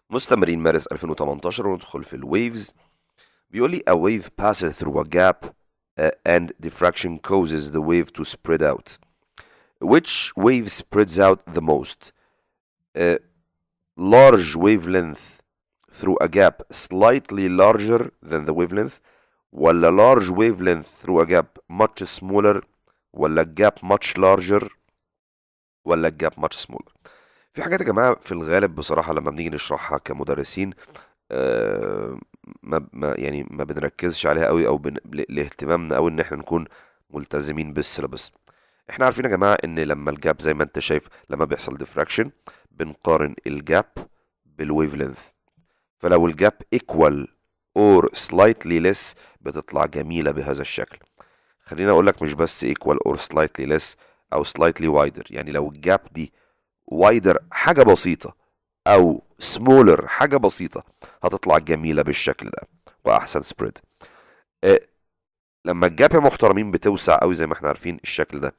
مستمرين مارس 2018 وندخل في الويفز. بيقول لي a wave passes through a gap and diffraction causes the wave to spread out. Which wave spreads out the most? Large wavelength through a gap slightly larger than the wavelength, ولا large wavelength through a gap much smaller, ولا gap much larger، ولا gap much smaller. في حاجات يا جماعة في الغالب بصراحة لما بنيجي نشرحها كمدرسين ما بنركزش عليها قوي او لاهتمامنا قوي ان احنا نكون ملتزمين بالسيلابس. احنا عارفين يا جماعة ان لما الجاب زي ما انت شايف لما بيحصل ديفراكشن بنقارن الجاب بالويف لينث، فلو الجاب equal or slightly less بتطلع جميلة بهذا الشكل. خليني اقول لك مش بس equal or slightly less او slightly wider، يعني لو الجاب دي wider حاجة بسيطة او smaller حاجة بسيطة هتطلع جميلة بالشكل ده واحسن سبريد. لما الجاب يا محترمين بتوسع قوي زي ما احنا عارفين الشكل ده،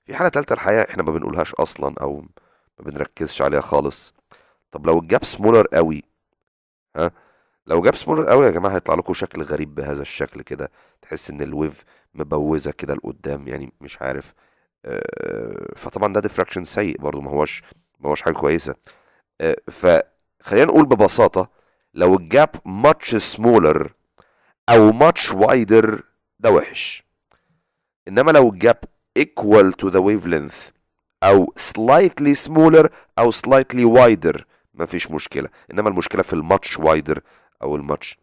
في حالة تالتة الحقيقة احنا ما بنقولهاش اصلا او ما بنركزش عليها خالص. طب لو الجاب سمولر قوي، ها، لو جاب سمولر قوي يا جماعة هيطلع لكم شكل غريب بهذا الشكل كده، تحس ان الويف مبوزة كده لقدام، يعني مش عارف. فطبعا ده ديفراكشن سيء برضو، ما هوش حاجة كويسة. فخلينا نقول ببساطة لو الجاب much smaller أو much wider ده وحش، إنما لو الجاب equal to the wavelength أو slightly smaller أو slightly wider مفيش مشكلة، إنما المشكلة في الماتش wider أو الماتش.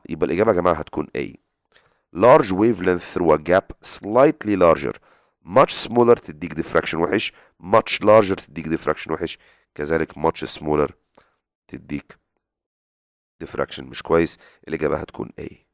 يبقى الإجابة يا جماعة هتكون A. large wavelength through a gap slightly larger. much smaller تديك diffraction وحش، much larger تديك diffraction وحش، كذلك much smaller تديك diffraction مش كويس. الإجابة هتكون A.